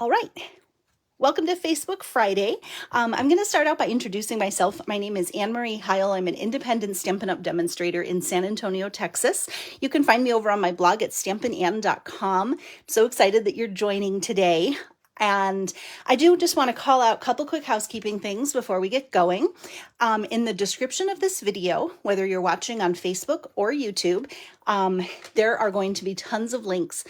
All right. Welcome to Facebook Friday. I'm going to start out by introducing myself. My name is Anne Marie Heil. I'm an independent Stampin' Up! Demonstrator in San Antonio, Texas. You can find me over on my blog at stampinann.com. I'm so excited that you're joining today. And I do just want to call out a couple quick housekeeping things before we get going. In the description of this video, whether you're watching on Facebook or YouTube, there are going to be tons of links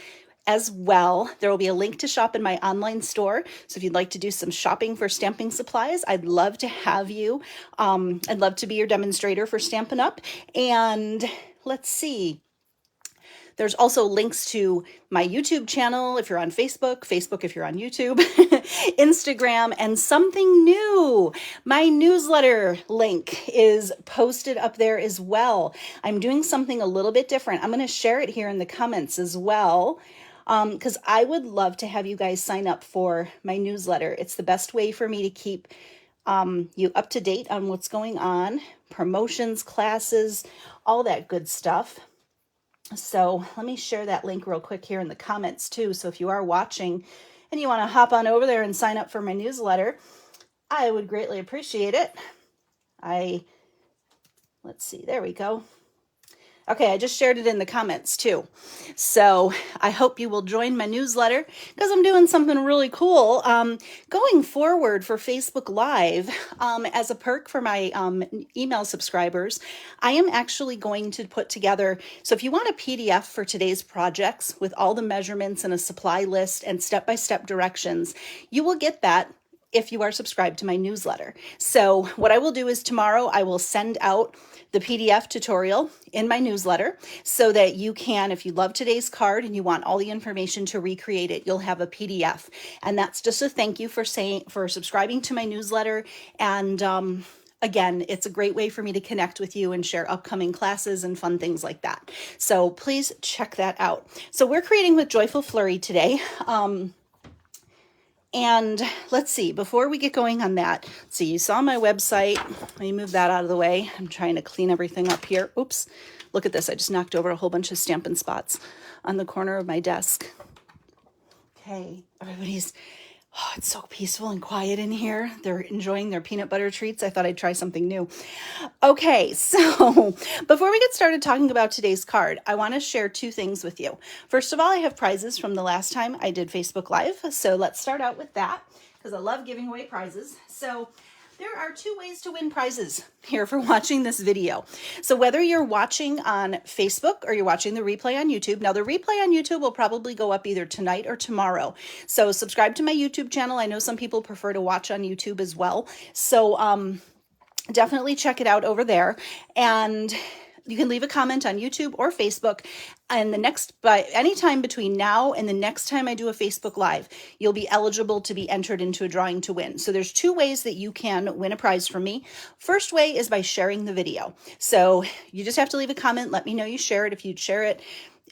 as well. There will be a link to shop in my online store. So if you'd like to do some shopping for stamping supplies, I'd love to have you. I'd love to be your demonstrator for Stampin' Up! And let's see. There's also links to my YouTube channel if you're on Facebook, Facebook if you're on YouTube, Instagram, and something new. My newsletter link is posted up there as well. I'm doing something a little bit different. I'm going to share it here in the comments as well, because I would love to have you guys sign up for my newsletter. It's the best way for me to keep you up to date on what's going on, promotions, classes, all that good stuff. So let me share that link real quick here in the comments too. So if you are watching and you want to hop on over there and sign up for my newsletter, I would greatly appreciate it. Let's see, there we go. Okay, I just shared it in the comments too. So I hope you will join my newsletter because I'm doing something really cool. Going forward for Facebook Live, as a perk for my email subscribers, I am actually going to put together, so if you want a PDF for today's projects with all the measurements and a supply list and step-by-step directions, you will get that if you are subscribed to my newsletter. So what I will do is tomorrow I will send out the PDF tutorial in my newsletter so that you can, if you love today's card and you want all the information to recreate it, you'll have a PDF. And that's just a thank you for subscribing to my newsletter. And again, it's a great way for me to connect with you and share upcoming classes and fun things like that. So please check that out. So we're creating with Joyful Flurry today. And let's see, before we get going on that, see, you saw my website. Let me move that out of the way. I'm trying to clean everything up here. Oops, look at this. I just knocked over a whole bunch of Stampin' Spots on the corner of my desk. Okay, everybody's, it's so peaceful and quiet in here. They're enjoying their peanut butter treats. I thought I'd try something new. Okay, so before we get started talking about today's card, I want to share two things with you. First of all, I have prizes from the last time I did Facebook Live. So let's start out with that because I love giving away prizes. So there are two ways to win prizes here for watching this video. So whether you're watching on Facebook or you're watching the replay on YouTube, now the replay on YouTube will probably go up either tonight or tomorrow. So subscribe to my YouTube channel. I know some people prefer to watch on YouTube as well. So definitely check it out over there. And you can leave a comment on YouTube or Facebook, and by any time between now and the next time I do a Facebook Live, you'll be eligible to be entered into a drawing to win. So there's two ways that you can win a prize from me. First way is by sharing the video. So you just have to leave a comment. Let me know you share it. If you'd share it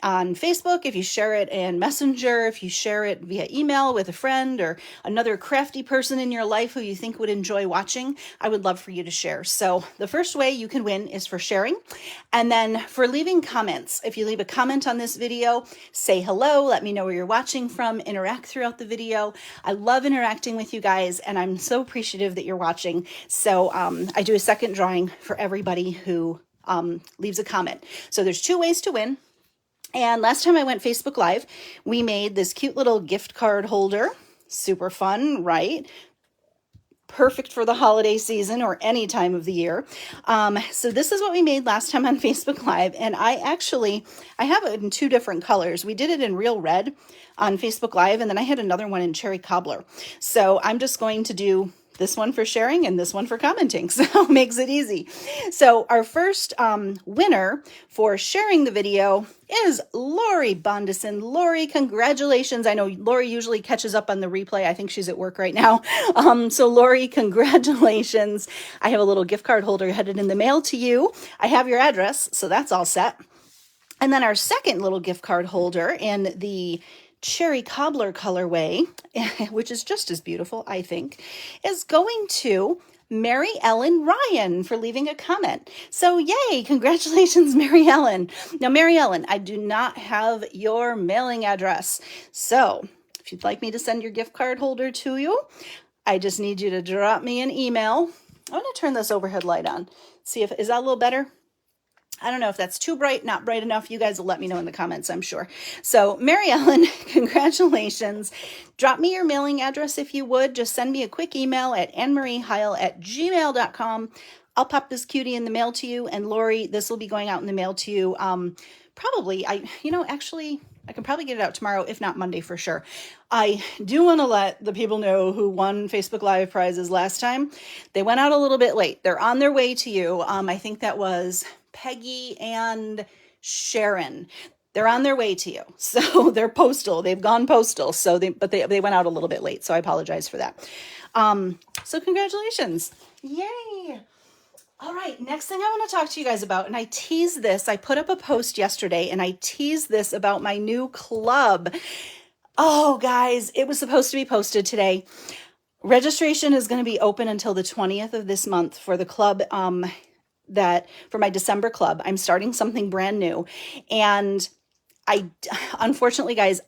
on Facebook, if you share it in Messenger, if you share it via email with a friend or another crafty person in your life who you think would enjoy watching, I would love for you to share. So the first way you can win is for sharing. And then for leaving comments, if you leave a comment on this video, say hello, let me know where you're watching from, interact throughout the video. I love interacting with you guys, and I'm so appreciative that you're watching. So I do a second drawing for everybody who leaves a comment. So there's two ways to win. And last time I went Facebook Live, we made this cute little gift card holder. Super fun, right? Perfect for the holiday season or any time of the year. So this is what we made last time on Facebook Live. And I have it in two different colors. We did it in real red on Facebook Live, and then I had another one in cherry cobbler. So I'm just going to do this one for sharing and this one for commenting. So it makes it easy. So our first winner for sharing the video is Lori Bondison. Lori, congratulations. I know Lori usually catches up on the replay. I think she's at work right now. So Lori, congratulations. I have a little gift card holder headed in the mail to you. I have your address, so that's all set. And then our second little gift card holder in the cherry cobbler colorway, which is just as beautiful, I think, is going to Mary Ellen Ryan for leaving a comment. So yay, congratulations, Mary Ellen. Now, Mary Ellen, I do not have your mailing address. So If you'd like me to send your gift card holder to you, I just need you to drop me an email. I'm going to turn this overhead light on. See if, is that a little better? I don't know if that's too bright, not bright enough. You guys will let me know in the comments, I'm sure. So Mary Ellen, congratulations. Drop me your mailing address if you would. Just send me a quick email at annemariehile@gmail.com. I'll pop this cutie in the mail to you. And Lori, this will be going out in the mail to you. Probably, actually, I can probably get it out tomorrow, if not Monday for sure. I do want to let the people know who won Facebook Live prizes last time. They went out a little bit late. They're on their way to you. I think that was Peggy and Sharon. They're on their way to you. So they're postal. They've gone postal. So they went out a little bit late. So I apologize for that. So congratulations. Yay. All right, next thing I want to talk to you guys about, and I teased this, I put up a post yesterday, and I teased this about my new club. Oh, guys, it was supposed to be posted today. Registration is going to be open until the 20th of this month for the club, for my December club. I'm starting something brand new, and unfortunately, guys,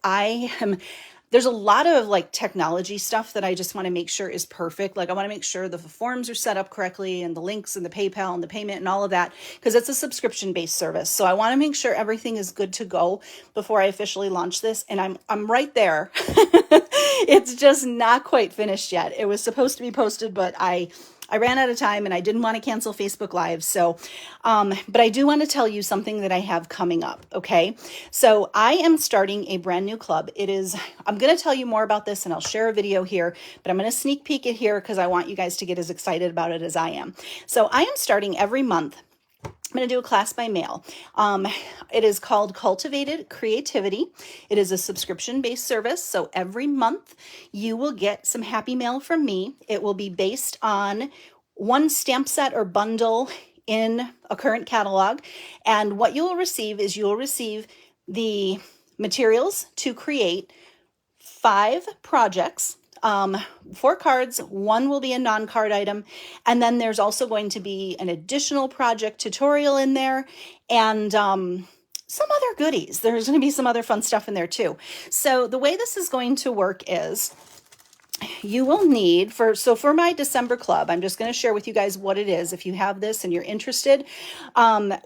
there's a lot of like technology stuff that I just want to make sure is perfect. Like I want to make sure the forms are set up correctly and the links and the PayPal and the payment and all of that, because it's a subscription-based service. So I want to make sure everything is good to go before I officially launch this. And I'm right there. It's just not quite finished yet. It was supposed to be posted, but I ran out of time and I didn't want to cancel Facebook Live. So, but I do want to tell you something that I have coming up. Okay. So I am starting a brand new club. I'm going to tell you more about this and I'll share a video here, but I'm going to sneak peek it here because I want you guys to get as excited about it as I am. So I am starting every month. I'm going to do a class by mail. It is called Cultivated Creativity. It is a subscription-based service. So every month you will get some happy mail from me. It will be based on one stamp set or bundle in a current catalog. And what you will receive is you'll receive the materials to create 5 projects. 4 cards, 1 will be a non-card item, and then there's also going to be an additional project tutorial in there, and some other goodies. There's going to be some other fun stuff in there too. So the way this is going to work is you will need, for my December club, I'm just going to share with you guys what it is. If you have this and you're interested,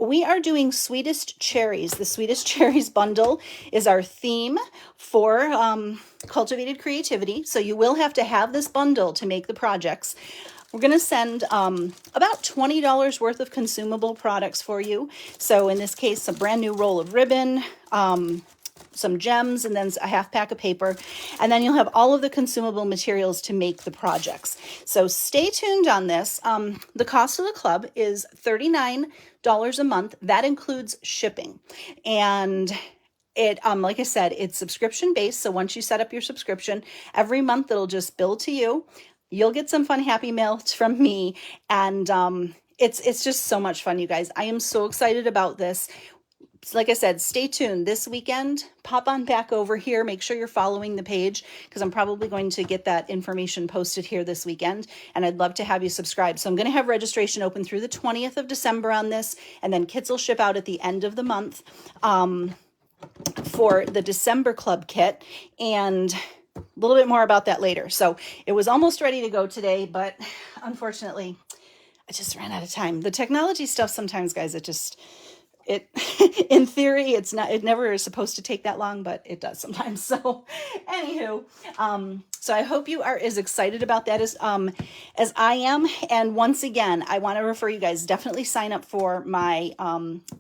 we are doing Sweetest Cherries. The Sweetest Cherries bundle is our theme for Cultivated Creativity. So you will have to have this bundle to make the projects. We're going to send about $20 worth of consumable products for you. So in this case, a brand new roll of ribbon, some gems, and then a half pack of paper. And then you'll have all of the consumable materials to make the projects. So stay tuned on this. The cost of the club is $39 a month. That includes shipping. And it, like I said, it's subscription based. So once you set up your subscription, every month it'll just bill to you. You'll get some fun happy mail from me. And it's just so much fun, you guys. I am so excited about this. Like I said, stay tuned this weekend. Pop on back over here. Make sure you're following the page because I'm probably going to get that information posted here this weekend. And I'd love to have you subscribe. So I'm going to have registration open through the 20th of December on this. And then kits will ship out at the end of the month for the December club kit. And a little bit more about that later. So it was almost ready to go today, but unfortunately, I just ran out of time. The technology stuff sometimes, guys, in theory, it never is supposed to take that long, but it does sometimes. So anywho, so I hope you are as excited about that as I am. And once again, I want to refer you guys, definitely sign up for my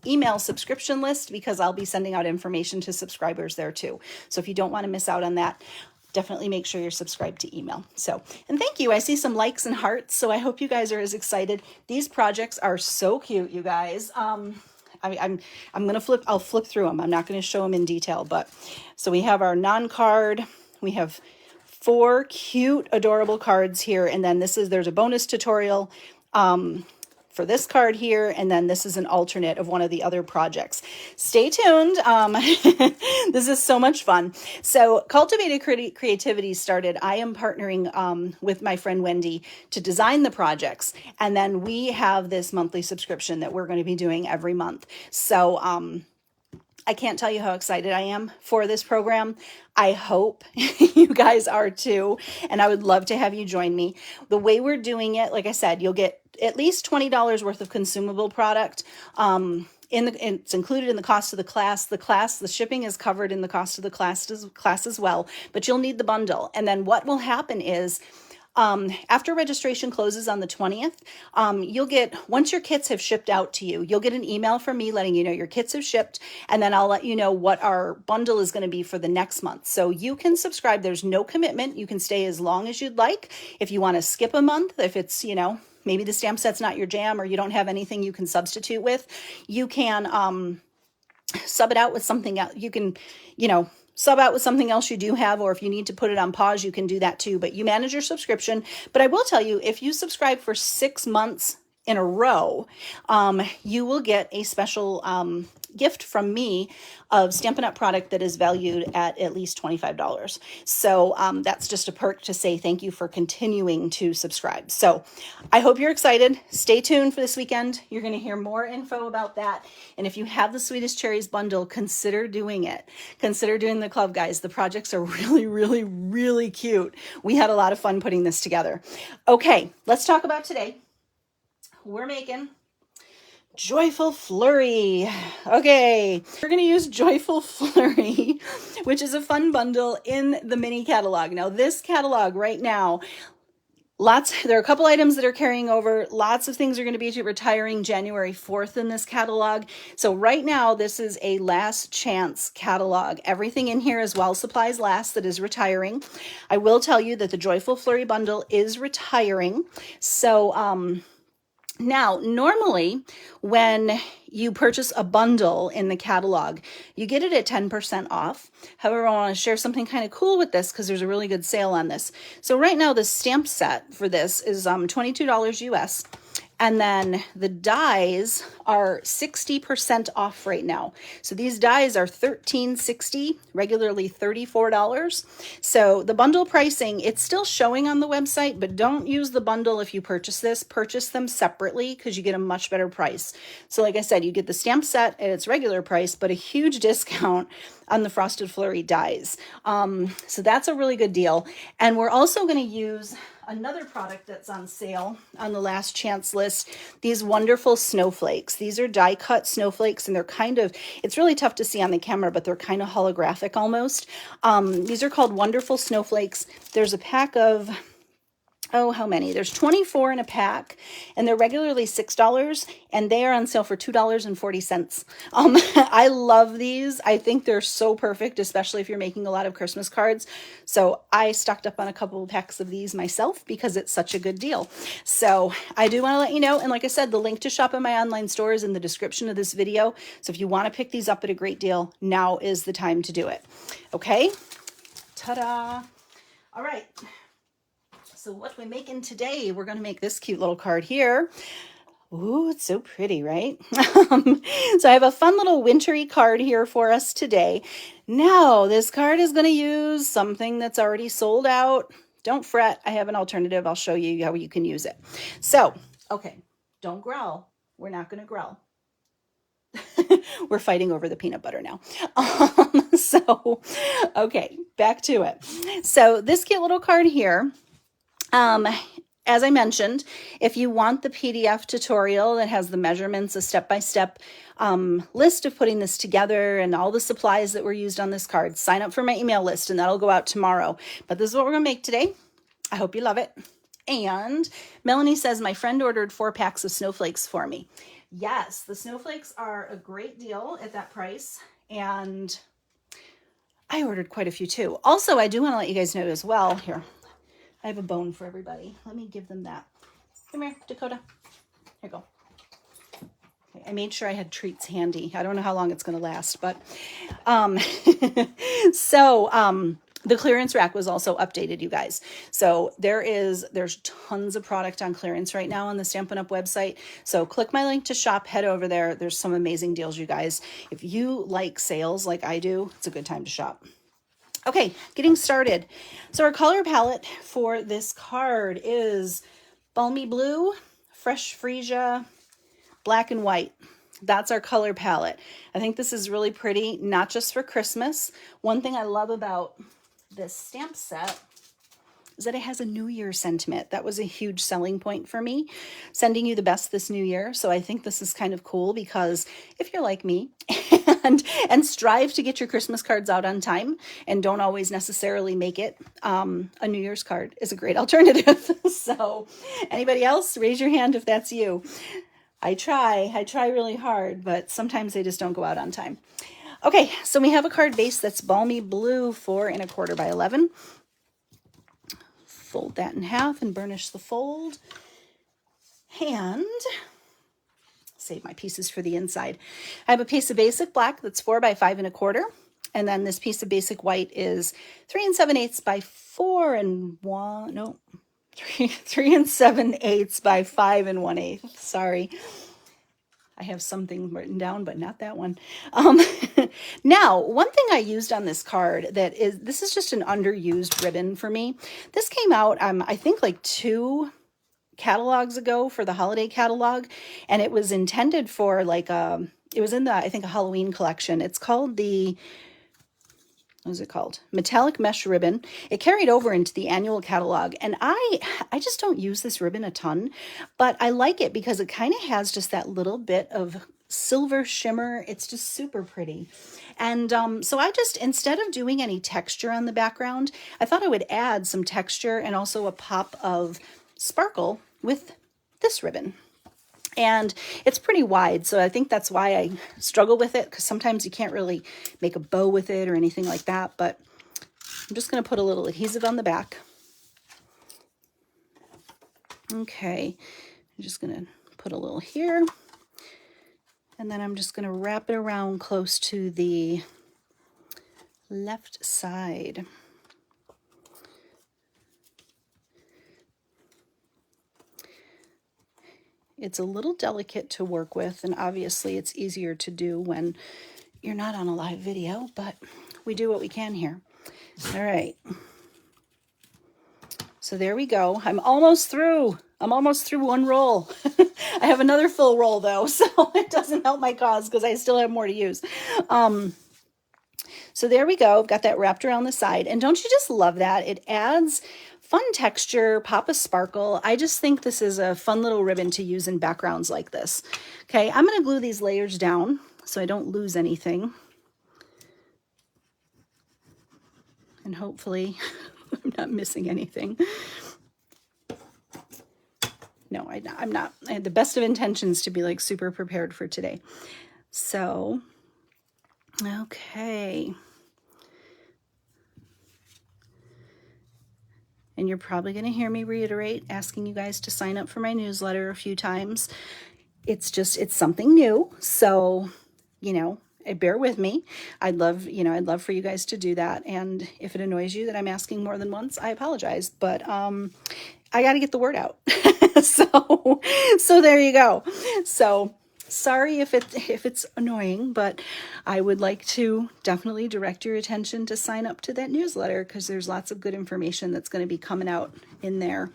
email subscription list because I'll be sending out information to subscribers there too. So if you don't want to miss out on that, definitely make sure you're subscribed to email. So, and thank you. I see some likes and hearts. So I hope you guys are as excited. These projects are so cute, you guys. I'll flip through them. I'm not going to show them in detail, but so we have our non-card. We have 4 cute, adorable cards here. And then there's a bonus tutorial for this card here. And then this is an alternate of one of the other projects. Stay tuned. This is so much fun. So Cultivated Creativity started. I am partnering with my friend Wendy to design the projects. And then we have this monthly subscription that we're going to be doing every month. So I can't tell you how excited I am for this program. I hope you guys are too, and I would love to have you join me. The way we're doing it, like I said, you'll get at least $20 worth of consumable product. It's included in the cost of the class. The shipping is covered in the cost of the class as well, but you'll need the bundle. And then what will happen is, after registration closes on the 20th, you'll get, once your kits have shipped out to you, you'll get an email from me letting you know your kits have shipped, and then I'll let you know what our bundle is going to be for the next month. So you can subscribe. There's no commitment. You can stay as long as you'd like. If you want to skip a month, if it's, maybe the stamp set's not your jam or you don't have anything you can substitute with, you can sub it out with something else. You can, sub out with something else you do have, or if you need to put it on pause, you can do that too, but you manage your subscription. But I will tell you, if you subscribe for 6 months in a row, you will get a special gift from me of Stampin' Up product that is valued at least $25. So that's just a perk to say thank you for continuing to subscribe. So I hope you're excited. Stay tuned for this weekend. You're going to hear more info about that. And if you have the Sweetest Cherries bundle, consider doing it. Consider doing the club, guys. The projects are really, really, really cute. We had a lot of fun putting this together. Okay, let's talk about today. We're making Joyful Flurry. Okay, we're going to use Joyful Flurry, which is a fun bundle in the mini catalog. Now, this catalog right now, there are a couple items that are carrying over. Lots of things are going to be retiring January 4th in this catalog. So right now, this is a last chance catalog. Everything in here is while supplies last that is retiring. I will tell you that the Joyful Flurry bundle is retiring. So, now, normally when you purchase a bundle in the catalog, you get it at 10% off. However, I want to share something kind of cool with this because there's a really good sale on this. So right now, the stamp set for this is $22 US. And then the dies are 60% off right now. So these dies are $13.60, regularly $34. So the bundle pricing, it's still showing on the website, but don't use the bundle if you purchase this. Purchase them separately because you get a much better price. So like I said, you get the stamp set at its regular price, but a huge discount on the Frosted Flurry dies. So that's a really good deal. And we're also going to use another product that's on sale on the last chance list, these wonderful snowflakes. These are die cut snowflakes, and they're it's really tough to see on the camera, but they're kind of holographic almost. These are called Wonderful Snowflakes. There's a pack of, how many? There's 24 in a pack, and they're regularly $6, and they are on sale for $2.40. I love these. I think they're so perfect, especially if you're making a lot of Christmas cards. So I stocked up on a couple of packs of these myself because it's such a good deal. So I do want to let you know, and like I said, the link to shop in my online store is in the description of this video. So if you want to pick these up at a great deal, now is the time to do it. Okay? Ta-da! All right. So what we're making today, we're going to make this cute little card here. Ooh, it's so pretty, right? So I have a fun little wintry card here for us today. Now, this card is going to use something that's already sold out. Don't fret. I have an alternative. I'll show you how you can use it. So, okay, don't growl. We're not going to growl. We're fighting over the peanut butter now. Okay, back to it. So this cute little card here, as I mentioned, if you want the PDF tutorial that has the measurements, a step-by-step list of putting this together and all the supplies that were used on this card, sign up for my email list and that'll go out tomorrow. But this is what we're going to make today. I hope you love it. And Melanie says, my friend ordered 4 packs of snowflakes for me. Yes, the snowflakes are a great deal at that price. And I ordered quite a few too. Also, I do want to let you guys know as well, here, I have a bone for everybody. Let me give them that. Come here, Dakota. Here you go. Okay, I made sure I had treats handy. I don't know how long it's going to last, but the clearance rack was also updated, you guys. So there's tons of product on clearance right now on the Stampin' Up website. So click my link to shop, head over there. There's some amazing deals, you guys. If you like sales like I do, it's a good time to shop. Okay, getting started. So our color palette for this card is Balmy Blue, Fresh Freesia, Black and White. that's our color palette. I think this is really pretty, not just for Christmas. One thing I love about this stamp set is that it has a New Year sentiment. That was a huge selling point for me, sending you the best this new year. So I think this is kind of cool because if you're like me and strive to get your Christmas cards out on time and don't always necessarily make it, a New Year's card is a great alternative. So anybody else, raise your hand if that's you. I try really hard, but sometimes they just don't go out on time. Okay, so we have a card base that's balmy blue, 4 1/4 by 11. Fold that in half and burnish the fold. And save my pieces for the inside. I have a piece of basic black that's 4 by 5 1/4. And then this piece of basic white is 3 7/8 by 4 and 1, no, 3 7/8 by 5 1/8. Sorry. I have something written down, but not that one. Now, one thing I used on this card this is just an underused ribbon for me. This came out, I think like 2 catalogs ago for the holiday catalog, and it was intended for like, it was in I think a Halloween collection. It's called what is it called? Metallic mesh ribbon. It carried over into the annual catalog, and I just don't use this ribbon a ton, but I like it because it kind of has just that little bit of silver shimmer. It's just super pretty. And so I just, instead of doing any texture on the background, I thought I would add some texture and also a pop of sparkle with this ribbon. And it's pretty wide, so I think that's why I struggle with it, because sometimes you can't really make a bow with it or anything like that. But I'm just going to put a little adhesive on the back. Okay, I'm just going to put a little here. And then I'm just going to wrap it around close to the left side. It's a little delicate to work with, and obviously it's easier to do when you're not on a live video, but we do what we can here. All right. So there we go. I'm almost through. I'm almost through one roll. I have another full roll though, so it doesn't help my cause because I still have more to use. So there we go. I've got that wrapped around the side. And don't you just love that? It adds fun texture, pop of sparkle. I just think this is a fun little ribbon to use in backgrounds like this. Okay, I'm going to glue these layers down so I don't lose anything. And hopefully I'm not missing anything. No, I'm not. I had the best of intentions to be like super prepared for today. So, okay. And you're probably going to hear me reiterate, asking you guys to sign up for my newsletter a few times. It's something new. So, bear with me. I'd love for you guys to do that. And if it annoys you that I'm asking more than once, I apologize. But I got to get the word out. So there you go. So sorry if it's annoying, but I would like to definitely direct your attention to sign up to that newsletter, because there's lots of good information that's going to be coming out in there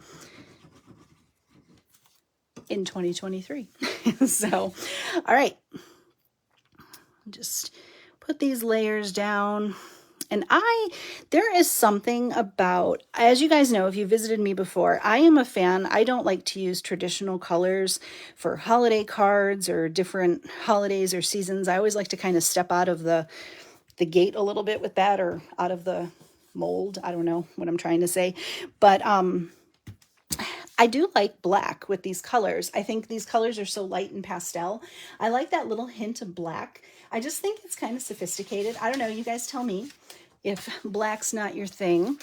in 2023. So, all right. Just put these layers down. And there is something about, as you guys know, if you visited me before, I am a fan. I don't like to use traditional colors for holiday cards or different holidays or seasons. I always like to kind of step out of the gate a little bit with that, or out of the mold. I don't know what I'm trying to say. But I do like black with these colors. I think these colors are so light and pastel. I like that little hint of black. I just think it's kind of sophisticated. I don't know. You guys tell me if black's not your thing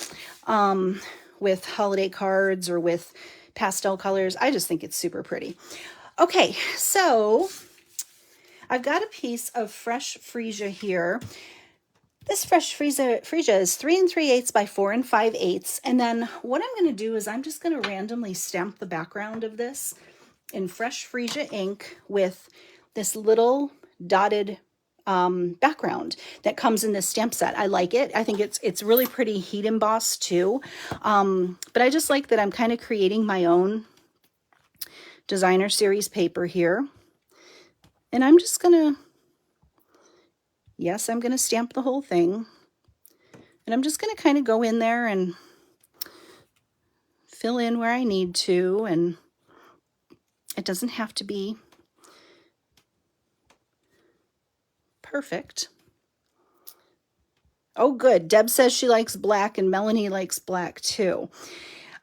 with holiday cards or with pastel colors. I just think it's super pretty. Okay, so I've got a piece of fresh freesia here. This fresh freesia is 3 3/8 by 4 5/8. And then what I'm going to do is I'm just going to randomly stamp the background of this in fresh freesia ink with this little dotted background that comes in this stamp set. I like it. I think it's really pretty heat embossed too. But I just like that I'm kind of creating my own designer series paper here. And I'm just gonna, yes, I'm gonna stamp the whole thing. And I'm just gonna kind of go in there and fill in where I need to, and it doesn't have to be perfect. Oh, good. Deb says she likes black, and Melanie likes black too.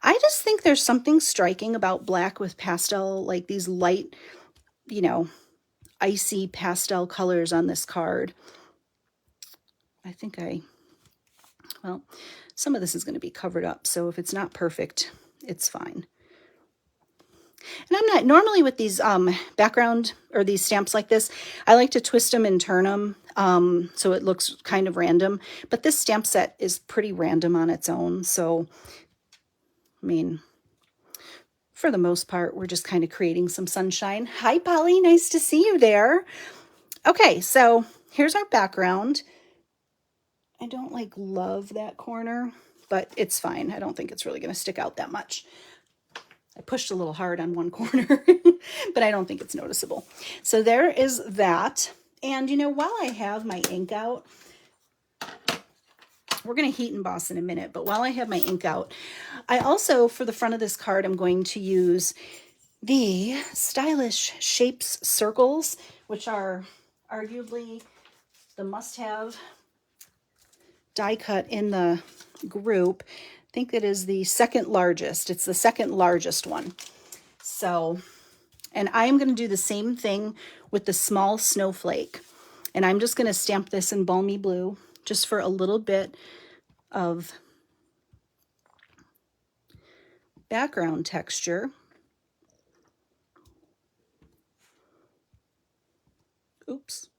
I just think there's something striking about black with pastel, like these light, you know, icy pastel colors on this card. I think well, some of this is going to be covered up, so if it's not perfect, it's fine. And I'm not, normally with these background or these stamps like this, I like to twist them and turn them so it looks kind of random. But this stamp set is pretty random on its own. So, I mean, for the most part, we're just kind of creating some sunshine. Hi, Polly. Nice to see you there. Okay, so here's our background. I don't love that corner, but it's fine. I don't think it's really going to stick out that much. I pushed a little hard on one corner, but I don't think it's noticeable. So there is that. And, you know, while I have my ink out, we're going to heat emboss in a minute, but while I have my ink out, I also, for the front of this card, I'm going to use the Stylish Shapes circles, which are arguably the must-have die cut in the group. I think it is the second largest. It's the second largest one. So, and I'm going to do the same thing with the small snowflake. And I'm just going to stamp this in Balmy Blue just for a little bit of background texture. Oops.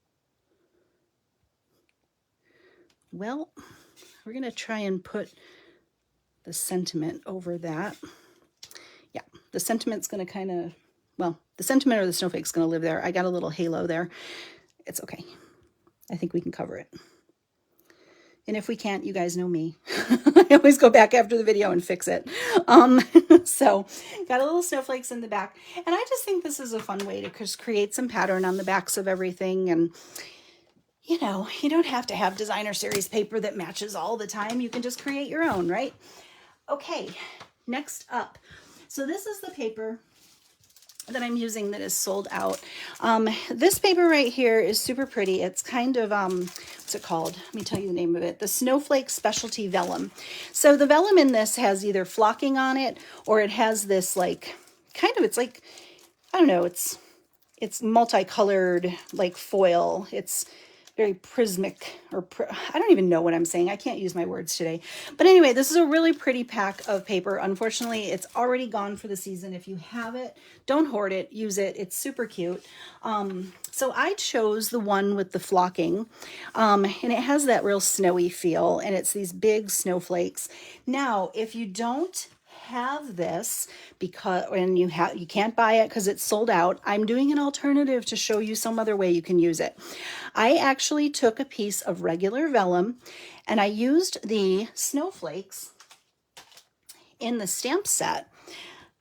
Well, we're going to try and put the sentiment over that. Yeah, the sentiment's going to kind of, well, the sentiment or the snowflake's going to live there. I got a little halo there. It's okay. I think we can cover it. And if we can't, you guys know me. I always go back after the video and fix it. So got a little snowflakes in the back. And I just think this is a fun way to just create some pattern on the backs of everything. And, you know, you don't have to have designer series paper that matches all the time. You can just create your own, right? Okay, next up. So this is the paper that I'm using that is sold out. This paper right here is super pretty. It's kind of, what's it called? Let me tell you the name of it. The Snowflake Specialty Vellum. So the vellum in this has either flocking on it, or it has this like, kind of, it's like, I don't know, it's multicolored like foil. It's very prismatic, or I don't even know what I'm saying. I can't use my words today. But anyway, this is a really pretty pack of paper. Unfortunately, it's already gone for the season. If you have it, don't hoard it, use it. It's super cute. So I chose the one with the flocking, and it has that real snowy feel, and it's these big snowflakes. Now, if you don't have this and you can't buy it because it's sold out, I'm doing an alternative to show you some other way you can use it. I actually took a piece of regular vellum and I used the snowflakes in the stamp set.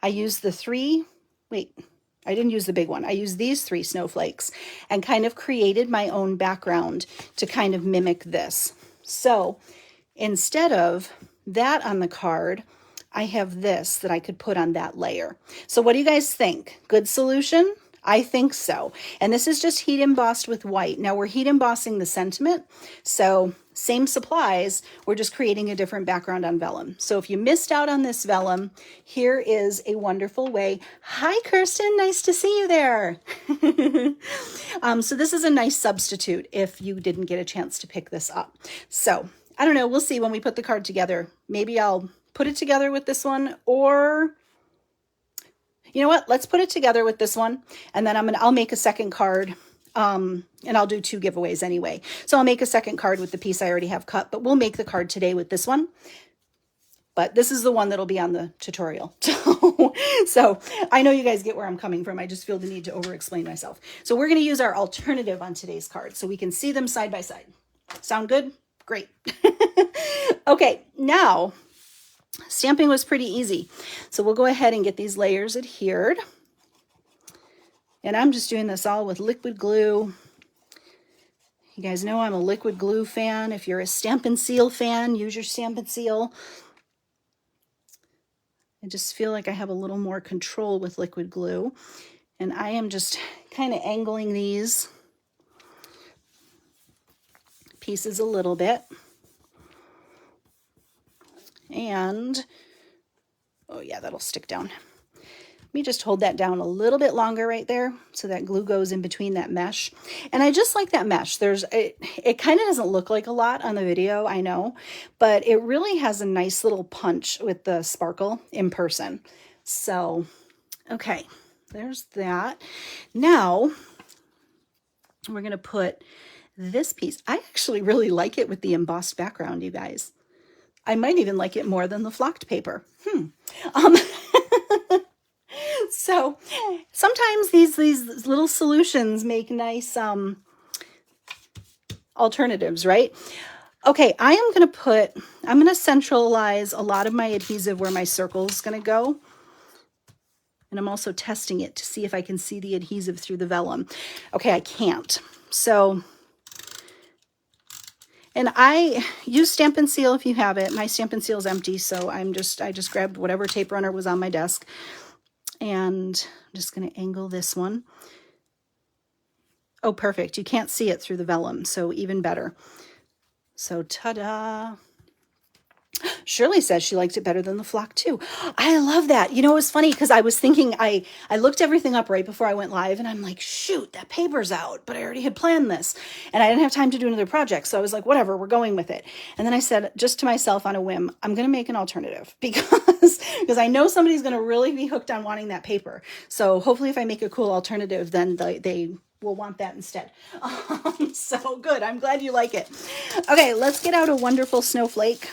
I used I didn't use the big one. I used these 3 snowflakes and kind of created my own background to kind of mimic this. So instead of that on the card, I have this that I could put on that layer. So what do you guys think? Good solution? I think so. And this is just heat embossed with white. Now we're heat embossing the sentiment. So same supplies, we're just creating a different background on vellum. So if you missed out on this vellum, here is a wonderful way. Hi, Kirsten, nice to see you there. So this is a nice substitute if you didn't get a chance to pick this up. So I don't know, we'll see when we put the card together. Maybe I'll put it together with this one, or you know what? Let's put it together with this one, and then I'll make a second card, and I'll do 2 giveaways anyway. So I'll make a second card with the piece I already have cut, but we'll make the card today with this one. But this is the one that'll be on the tutorial. So I know you guys get where I'm coming from. I just feel the need to over-explain myself. So we're going to use our alternative on today's card so we can see them side by side. Sound good? Great. Okay, now stamping was pretty easy. So we'll go ahead and get these layers adhered. And I'm just doing this all with liquid glue. You guys know I'm a liquid glue fan. If you're a Stampin' Seal fan, use your Stampin' Seal. I just feel like I have a little more control with liquid glue. And I am just kind of angling these pieces a little bit. And, oh yeah, that'll stick down. Let me just hold that down a little bit longer right there so that glue goes in between that mesh. And I just like that mesh. It kind of doesn't look like a lot on the video, I know, but it really has a nice little punch with the sparkle in person. So, okay, there's that. Now, we're going to put this piece. I actually really like it with the embossed background, you guys. I might even like it more than the flocked paper. So sometimes these little solutions make nice alternatives, right? Okay, I'm going to centralize a lot of my adhesive where my circle is going to go. And I'm also testing it to see if I can see the adhesive through the vellum. Okay, I can't. So, and I use Stampin' Seal if you have it. My Stampin' Seal is empty, so I just grabbed whatever tape runner was on my desk. And I'm just going to angle this one. Oh, perfect. You can't see it through the vellum, so even better. So, ta-da. Shirley says she liked it better than the flock too. I love that. You know, it was funny because I was thinking, I looked everything up right before I went live and I'm like, shoot, that paper's out, but I already had planned this and I didn't have time to do another project. So I was like, whatever, we're going with it. And then I said, just to myself on a whim, I'm going to make an alternative because I know somebody's going to really be hooked on wanting that paper. So hopefully if I make a cool alternative, then they will want that instead. So good. I'm glad you like it. Okay, let's get out a wonderful snowflake.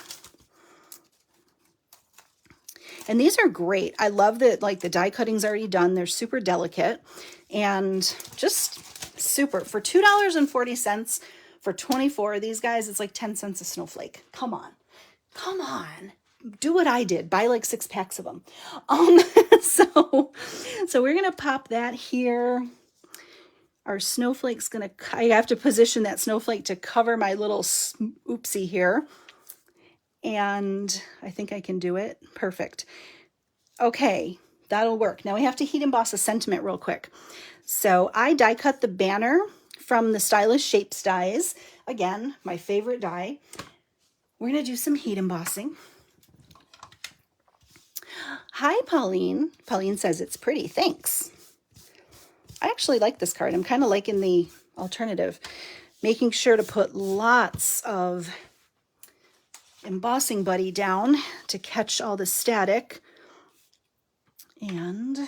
And these are great. I love that, like, the die cutting's already done. They're super delicate and just super. For $2.40 for 24 of these guys, it's like 10 cents a snowflake. Come on. Come on. Do what I did. Buy like 6 packs of them. So we're going to pop that here. Our snowflake's going to, I have to position that snowflake to cover my little oopsie here. And I think I can do it. Perfect. Okay, that'll work. Now we have to heat emboss a sentiment real quick. So I die cut the banner from the Stylish Shapes dies. Again, my favorite die. We're going to do some heat embossing. Hi, Pauline. Pauline says it's pretty. Thanks. I actually like this card. I'm kind of liking the alternative. Making sure to put lots of embossing buddy down to catch all the static. And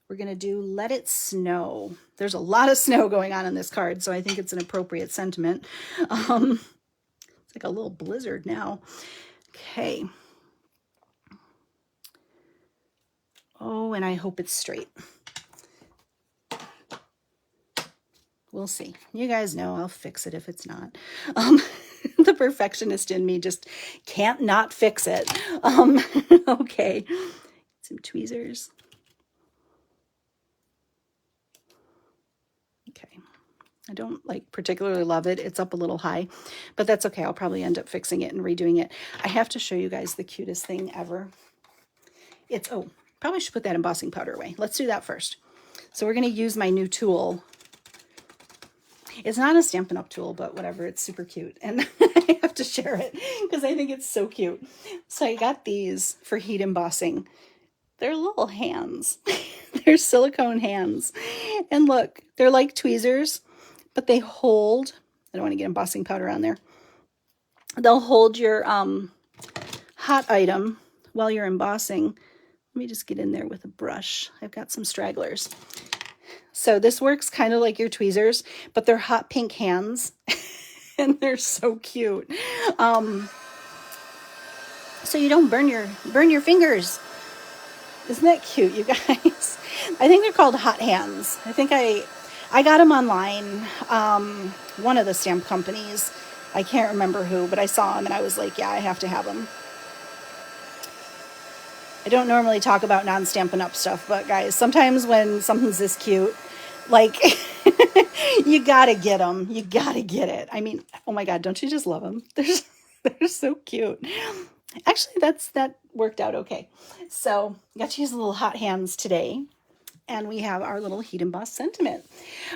we're going to do Let It Snow. There's a lot of snow going on in this card, so I think it's an appropriate sentiment. It's like a little blizzard now. Okay. Oh, and I hope it's straight. We'll see. You guys know I'll fix it if it's not. The perfectionist in me just can't not fix it. Okay. Some tweezers. Okay. I don't like particularly love it. It's up a little high, but that's okay. I'll probably end up fixing it and redoing it. I have to show you guys the cutest thing ever. It's, oh, probably should put that embossing powder away. Let's do that first. So we're going to use my new tool. It's not a Stampin' Up tool, but whatever. It's super cute. And I have to share it because I think it's so cute. So I got these for heat embossing. They're little hands. They're silicone hands. And look, they're like tweezers, but they hold, I don't want to get embossing powder on there. They'll hold your hot item while you're embossing. Let me just get in there with a brush. I've got some stragglers. So this works kind of like your tweezers, but they're hot pink hands and they're so cute. So you don't burn your fingers. Isn't that cute, you guys? I think they're called hot hands. I think I got them online. One of the stamp companies. I can't remember who, but I saw them and I was like, yeah, I have to have them. I don't normally talk about non-Stampin' Up stuff, but guys, sometimes when something's this cute, like, you gotta get them. You gotta get it. I mean, oh my God, don't you just love them? They're so cute. Actually, that worked out okay. So got to use the little hot hands today. And we have our little Heat Emboss sentiment.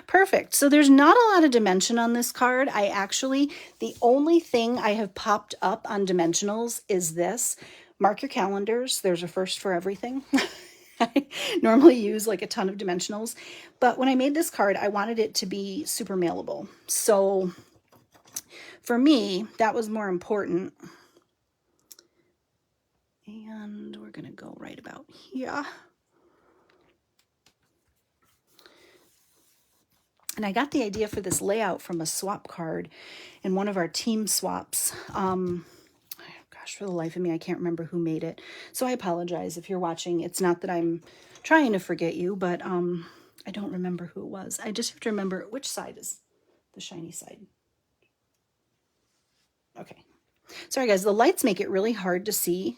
Perfect. So there's not a lot of dimension on this card. The only thing I have popped up on dimensionals is this. Mark your calendars. There's a first for everything. I normally use like a ton of dimensionals. But when I made this card, I wanted it to be super mailable. So for me, that was more important. And we're going to go right about here. And I got the idea for this layout from a swap card in one of our team swaps. Gosh, for the life of me, I can't remember who made it. So I apologize if you're watching. It's not that I'm trying to forget you, but I don't remember who it was. I just have to remember which side is the shiny side. Okay. Sorry, guys. The lights make it really hard to see.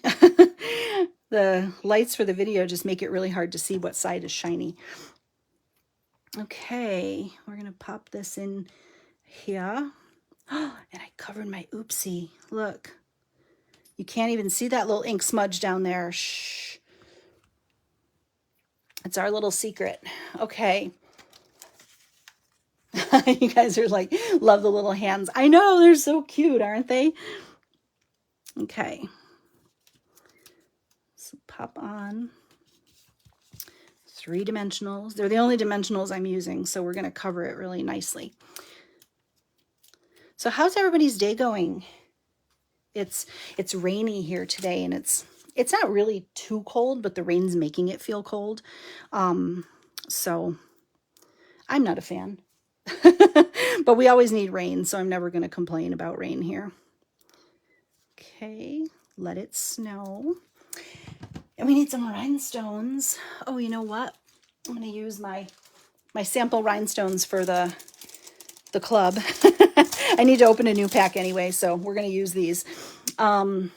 The lights for the video just make it really hard to see what side is shiny. Okay, we're going to pop this in here. Oh, and I covered my oopsie. Look. You can't even see that little ink smudge down there. Shh. It's our little secret. Okay. You guys are like, love the little hands. I know, they're so cute, aren't they? Okay. So pop on 3 dimensionals. They're the only dimensionals I'm using, so we're going to cover it really nicely. So how's everybody's day going? It's rainy here today, and it's not really too cold, but the rain's making it feel cold. So I'm not a fan. But we always need rain, so I'm never going to complain about rain here. Okay, let it snow. And we need some rhinestones. Oh, you know what? I'm going to use my sample rhinestones for the club. I need to open a new pack anyway, so we're going to use these. Because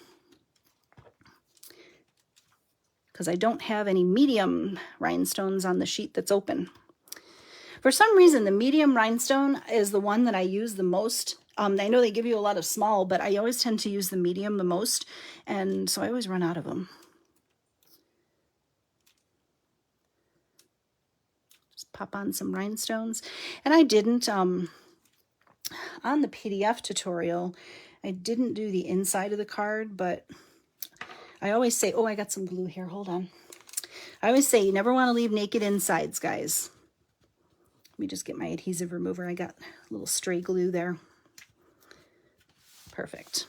I don't have any medium rhinestones on the sheet that's open. For some reason, the medium rhinestone is the one that I use the most. I know they give you a lot of small, but I always tend to use the medium the most, and so I always run out of them. Just pop on some rhinestones. And I didn't, on the PDF tutorial, I didn't do the inside of the card, but I always say, oh, I got some glue here. Hold on. I always say you never want to leave naked insides, guys. Let me just get my adhesive remover. I got a little stray glue there. Perfect.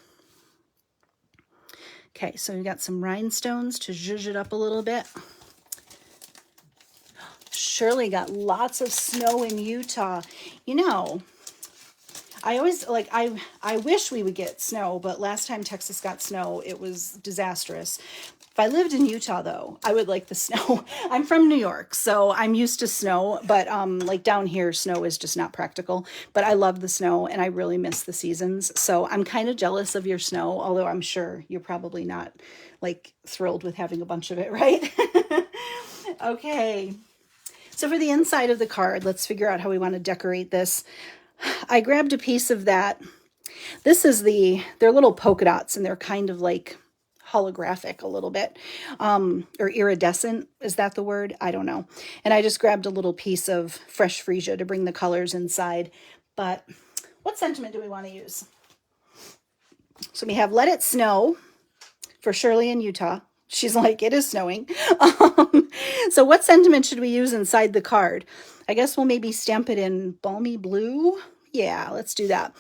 Okay, so we got some rhinestones to zhuzh it up a little bit. Shirley got lots of snow in Utah. You know, I always, like, I wish we would get snow, but last time Texas got snow, it was disastrous. If I lived in Utah, though, I would like the snow. I'm from New York, so I'm used to snow, but like down here, snow is just not practical. But I love the snow, and I really miss the seasons. So I'm kind of jealous of your snow, although I'm sure you're probably not like thrilled with having a bunch of it, right? Okay. So for the inside of the card, let's figure out how we want to decorate this. I grabbed a piece of that. This is they're little polka dots, and they're kind of like holographic a little bit, or iridescent. Is that the word? I don't know. And I just grabbed a little piece of fresh freesia to bring the colors inside. But what sentiment do we want to use? So we have Let It Snow for Shirley in Utah. She's like, it is snowing. So what sentiment should we use inside the card? I guess we'll maybe stamp it in balmy blue. Yeah, let's do that.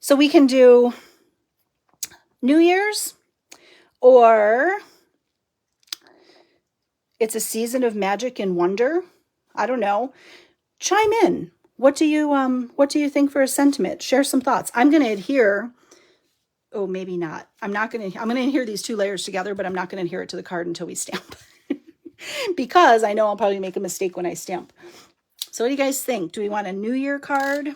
So we can do New Year's, or it's a season of magic and wonder. I don't know. Chime in. What do you think for a sentiment? Share some thoughts. I'm going to adhere. Oh, maybe not. I'm going to adhere these 2 layers together, but I'm not going to adhere it to the card until we stamp. Because I know I'll probably make a mistake when I stamp. So what do you guys think? Do we want a New Year card?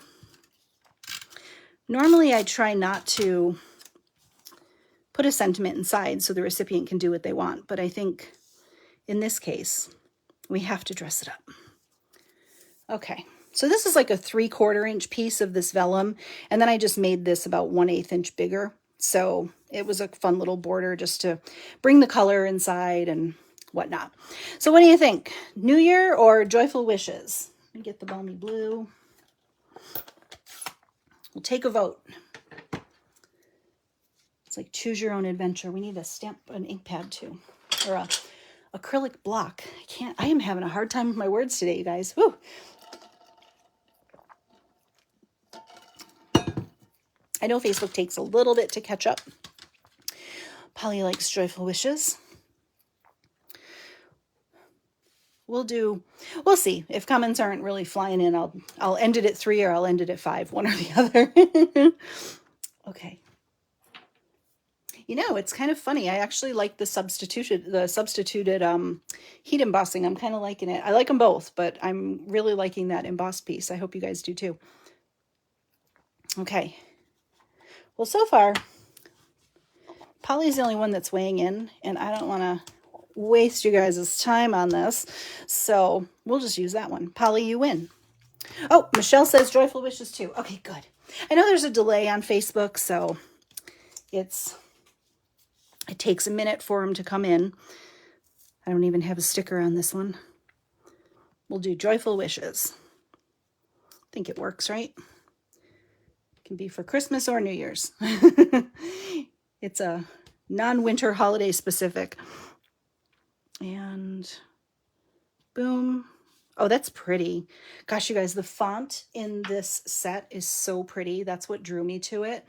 Normally I try not to put a sentiment inside so the recipient can do what they want. But I think in this case, we have to dress it up. Okay, so this is like a 3/4 inch piece of this vellum, and then I just made this about 1/8 inch bigger. So it was a fun little border just to bring the color inside and whatnot. So what do you think? New Year or Joyful Wishes? Let me get the balmy blue. We'll take a vote. It's like choose your own adventure. We need an ink pad too, or a acrylic block. I am having a hard time with my words today, you guys. Woo. I know Facebook takes a little bit to catch up. Polly likes Joyful Wishes. We'll see. If comments aren't really flying in, I'll end it at 3 or I'll end it at 5, one or the other. Okay. You know, it's kind of funny. I actually like the substituted heat embossing. I'm kind of liking it. I like them both, but I'm really liking that embossed piece. I hope you guys do too. Okay. Well, so far, Polly's the only one that's weighing in, and I don't want to waste you guys' time on this, so we'll just use that one. Polly, you win. Oh, Michelle says Joyful Wishes too. Okay, good. I know there's a delay on Facebook, so it takes a minute for them to come in. I don't even have a sticker on this one. We'll do Joyful Wishes. I think it works, right? It can be for Christmas or New Year's. It's a non-winter holiday specific. And boom. Oh, that's pretty. Gosh, you guys, the font in this set is so pretty. That's what drew me to it.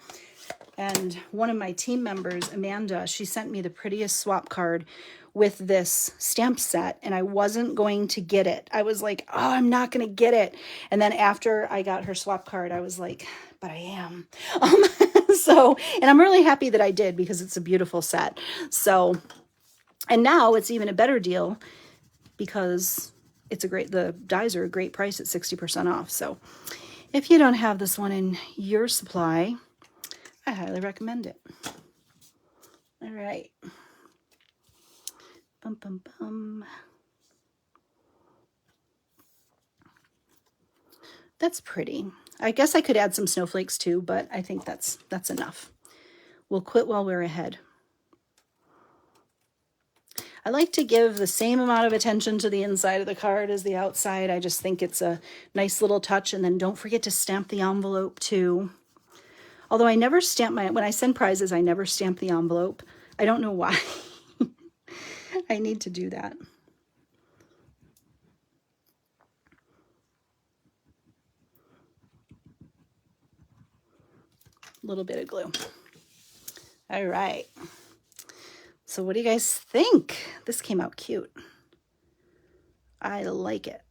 And one of my team members, Amanda, she sent me the prettiest swap card with this stamp set, and I wasn't going to get it. I was like, oh, I'm not going to get it. And then after I got her swap card, I was like, but I am. And I'm really happy that I did because it's a beautiful set. So, and now it's even a better deal because the dies are a great price at 60% off. So if you don't have this one in your supply, I highly recommend it. All right. Bum, bum, bum. That's pretty. I guess I could add some snowflakes too, but I think that's enough. We'll quit while we're ahead. I like to give the same amount of attention to the inside of the card as the outside. I just think it's a nice little touch. And then don't forget to stamp the envelope too. Although I never stamp when I send prizes, I never stamp the envelope. I don't know why. I need to do that. A little bit of glue. All right. So what do you guys think? This came out cute. I like it.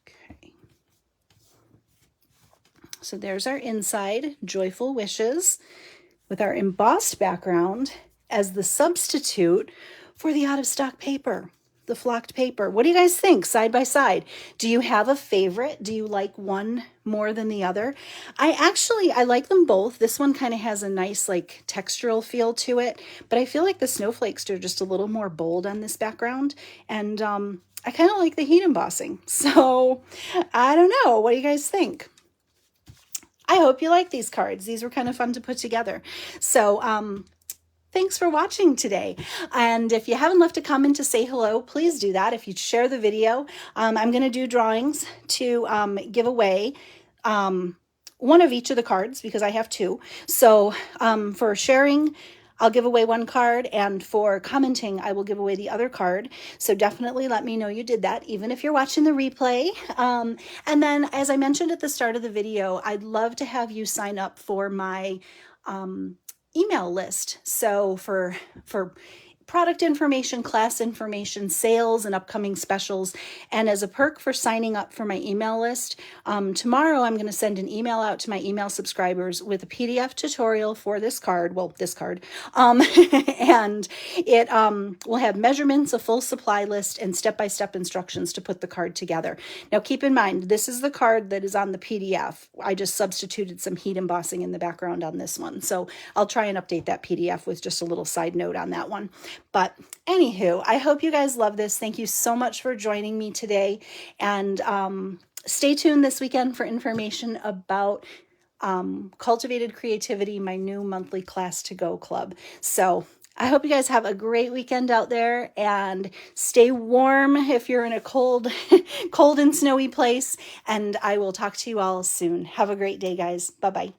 Okay. So there's our inside, Joyful Wishes, with our embossed background as the substitute for the out-of-stock paper, the flocked paper. What do you guys think side by side? Do you have a favorite? Do you like one more than the other? I like them both. This one kind of has a nice like textural feel to it, but I feel like the snowflakes are just a little more bold on this background. And I kind of like the heat embossing. So I don't know. What do you guys think? I hope you like these cards. These were kind of fun to put together. So thanks for watching today. And if you haven't left a comment to say hello, please do that. If you share the video, I'm going to do drawings to give away one of each of the cards because I have 2. So for sharing, I'll give away 1 card, and for commenting, I will give away the other card. So definitely let me know you did that, even if you're watching the replay. And then, as I mentioned at the start of the video, I'd love to have you sign up for my email list. So for product information, class information, sales, and upcoming specials. And as a perk for signing up for my email list, tomorrow I'm going to send an email out to my email subscribers with a PDF tutorial for this card. Well, this card. And it will have measurements, a full supply list, and step-by-step instructions to put the card together. Now, keep in mind, this is the card that is on the PDF. I just substituted some heat embossing in the background on this one. So I'll try and update that PDF with just a little side note on that one. But anywho, I hope you guys love this. Thank you so much for joining me today. And stay tuned this weekend for information about Cultivated Creativity, my new monthly class to go club. So I hope you guys have a great weekend out there and stay warm if you're in a cold and snowy place. And I will talk to you all soon. Have a great day, guys. Bye-bye.